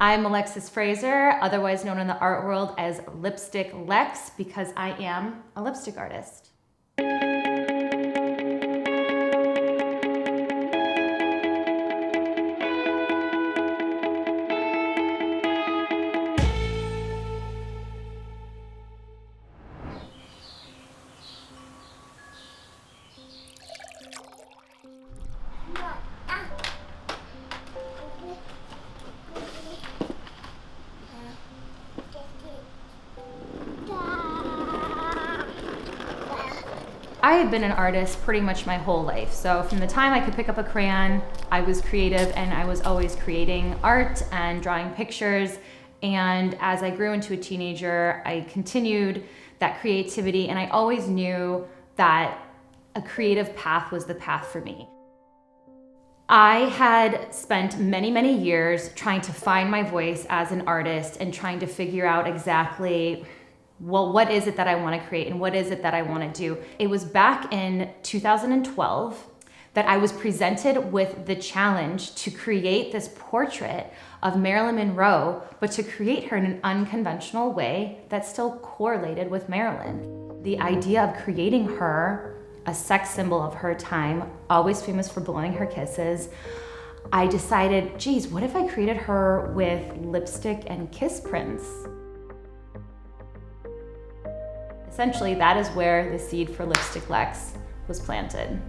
I'm Alexis Fraser, otherwise known in the art world as Lipstick Lex, because I am a lipstick artist. I had been an artist pretty much my whole life. So from the time I could pick up a crayon, I was creative and I was always creating art and drawing pictures. And as I grew into a teenager, I continued that creativity, and I always knew that a creative path was the path for me. I had spent many, many years trying to find my voice as an artist and trying to figure out exactly, well, what is it that I want to create and what is it that I want to do? It was back in 2012 that I was presented with the challenge to create this portrait of Marilyn Monroe, but to create her in an unconventional way that still correlated with Marilyn. The idea of creating her, a sex symbol of her time, always famous for blowing her kisses, I decided, geez, what if I created her with lipstick and kiss prints? Essentially, that is where the seed for Lipstick Lex was planted.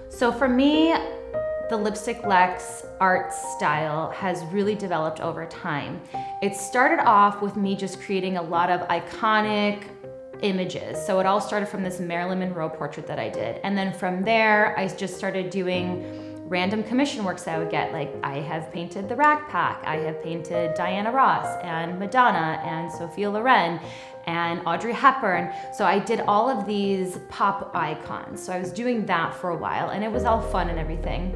So for me, the Lipstick Lex art style has really developed over time. It started off with me just creating a lot of iconic images. So it all started from this Marilyn Monroe portrait that I did. And then from there, I just started doing random commission works I would get. Like, I have painted the Rack Pack, I have painted Diana Ross and Madonna and Sophia Loren and Audrey Hepburn. So I did all of these pop icons. So I was doing that for a while and it was all fun and everything.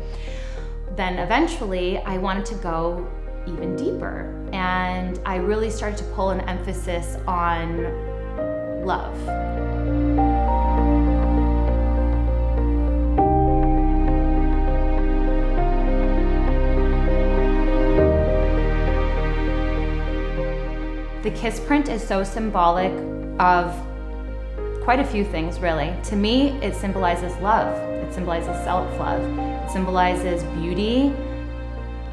Then eventually I wanted to go even deeper, and I really started to pull an emphasis on love. The kiss print is so symbolic of quite a few things, really. To me, it symbolizes love. It symbolizes self-love. It symbolizes beauty,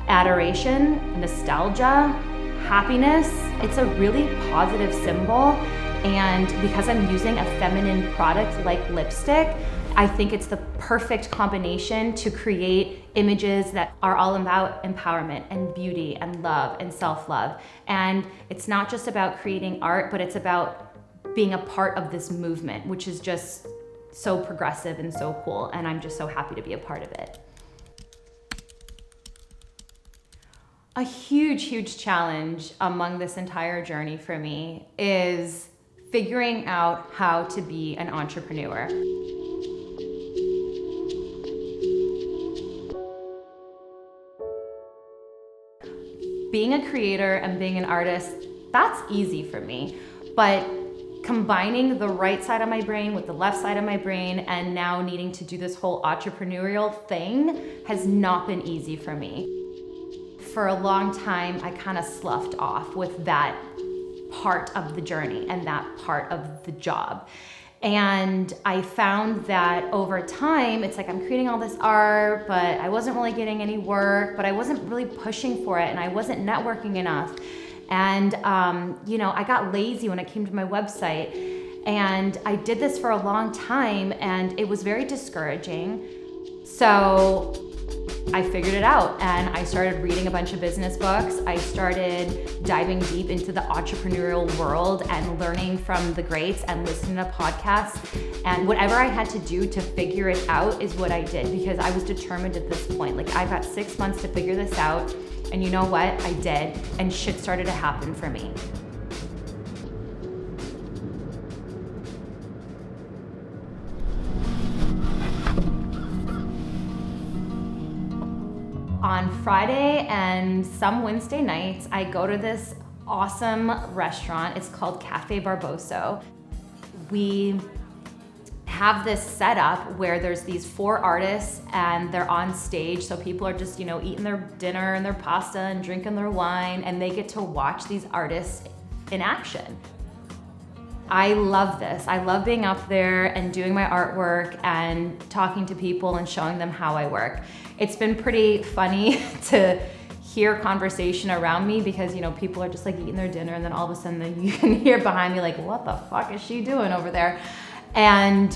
adoration, nostalgia, happiness. It's a really positive symbol. And because I'm using a feminine product like lipstick, I think it's the perfect combination to create images that are all about empowerment and beauty and love and self-love. And it's not just about creating art, but it's about being a part of this movement, which is just so progressive and so cool. And I'm just so happy to be a part of it. A huge, huge challenge among this entire journey for me is figuring out how to be an entrepreneur. Being a creator and being an artist, that's easy for me. But combining the right side of my brain with the left side of my brain and now needing to do this whole entrepreneurial thing has not been easy for me. For a long time, I kind of sloughed off with that part of the journey and that part of the job. And I found that over time, it's like I'm creating all this art, but I wasn't really getting any work, but I wasn't really pushing for it, and I wasn't networking enough. And I got lazy when it came to my website, and I did this for a long time, and it was very discouraging. So I figured it out, and I started reading a bunch of business books. I started diving deep into the entrepreneurial world and learning from the greats and listening to podcasts. And whatever I had to do to figure it out is what I did, because I was determined at this point. Like, I've got 6 months to figure this out. And you know what? I did, and shit started to happen for me. On Friday and some Wednesday nights, I go to this awesome restaurant. It's called Cafe Barboso. We have this setup where there's these 4 artists and they're on stage. So people are just, eating their dinner and their pasta and drinking their wine, and they get to watch these artists in action. I love this. I love being up there and doing my artwork and talking to people and showing them how I work. It's been pretty funny to hear conversation around me because, people are just like eating their dinner, and then all of a sudden you can hear behind me like, what the fuck is she doing over there? And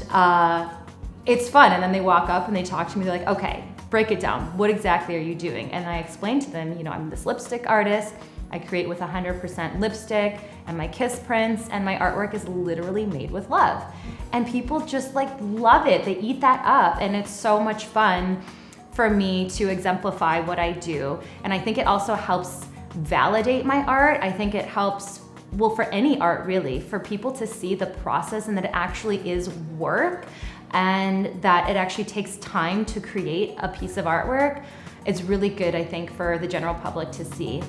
it's fun. And then they walk up and they talk to me. They're like, okay, break it down. What exactly are you doing? And I explain to them, I'm this lipstick artist. I create with 100% lipstick and my kiss prints, and my artwork is literally made with love. And people just love it. They eat that up, and it's so much fun for me to exemplify what I do. And I think it also helps validate my art. I think it helps, for any art really, for people to see the process and that it actually is work and that it actually takes time to create a piece of artwork. It's really good, I think, for the general public to see.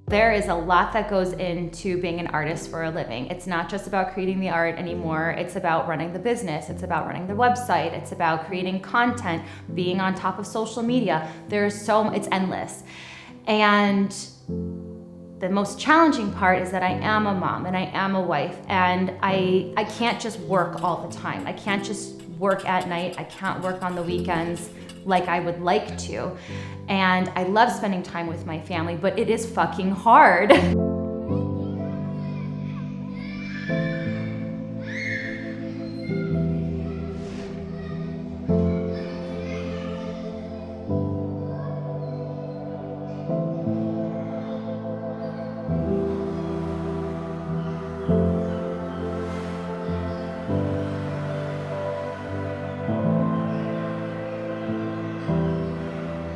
There is a lot that goes into being an artist for a living. It's not just about creating the art anymore. It's about running the business. It's about running the website. It's about creating content, being on top of social media. It's endless. And the most challenging part is that I am a mom and I am a wife, and I can't just work all the time. I can't just work at night. I can't work on the weekends like I would like to. And I love spending time with my family, but it is fucking hard.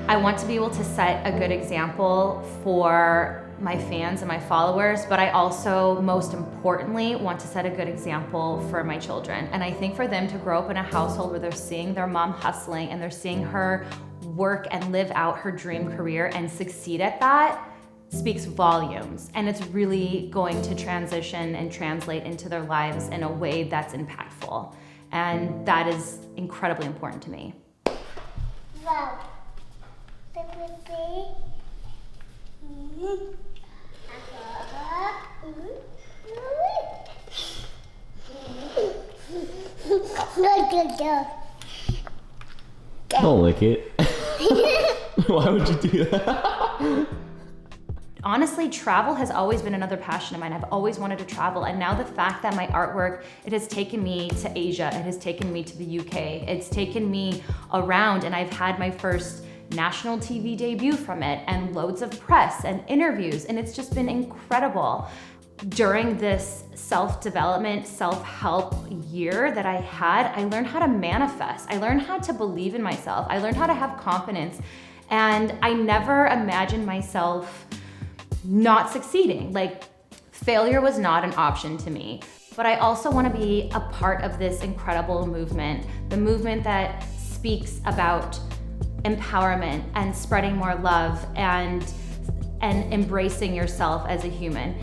I want to be able to set a good example for my fans and my followers, but I also, most importantly, want to set a good example for my children. And I think for them to grow up in a household where they're seeing their mom hustling and they're seeing her work and live out her dream career and succeed at that speaks volumes. And it's really going to transition and translate into their lives in a way that's impactful. And that is incredibly important to me. Wow. Don't lick it. Why would you do that? Honestly, travel has always been another passion of mine. I've always wanted to travel, and now the fact that my artwork, it has taken me to Asia, it has taken me to the UK, it's taken me around, and I've had my first national TV debut from it, and loads of press and interviews, and it's just been incredible. During this self-development, self-help year that I had, I learned how to manifest. I learned how to believe in myself. I learned how to have confidence, and I never imagined myself not succeeding. Failure was not an option to me. But I also want to be a part of this incredible movement, the movement that speaks about empowerment and spreading more love and embracing yourself as a human.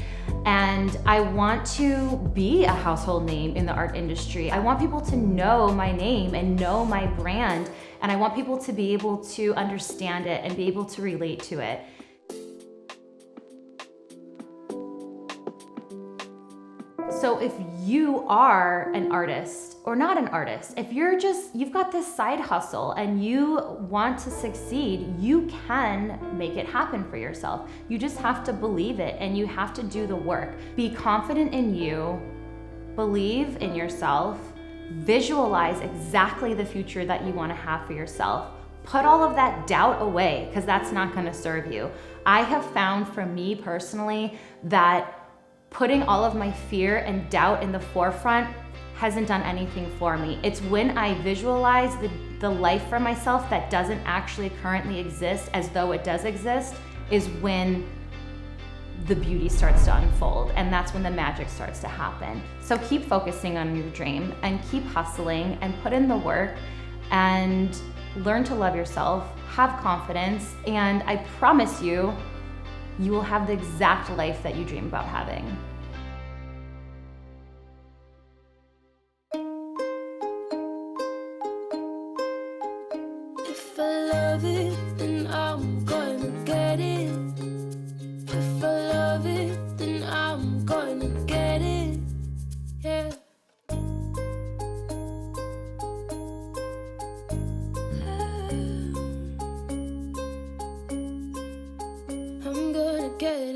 And I want to be a household name in the art industry. I want people to know my name and know my brand, and I want people to be able to understand it and be able to relate to it. So if you are an artist or not an artist, if you've got this side hustle and you want to succeed, you can make it happen for yourself. You just have to believe it, and you have to do the work. Be confident in you, believe in yourself, visualize exactly the future that you want to have for yourself. Put all of that doubt away, because that's not going to serve you. I have found for me personally that putting all of my fear and doubt in the forefront hasn't done anything for me. It's when I visualize the life for myself that doesn't actually currently exist as though it does exist, is when the beauty starts to unfold, and that's when the magic starts to happen. So keep focusing on your dream and keep hustling and put in the work and learn to love yourself, have confidence, and I promise you, you will have the exact life that you dream about having. If I love it, then I'm gonna get it. If I love it, then I'm gonna get it. Yeah. I'm gonna get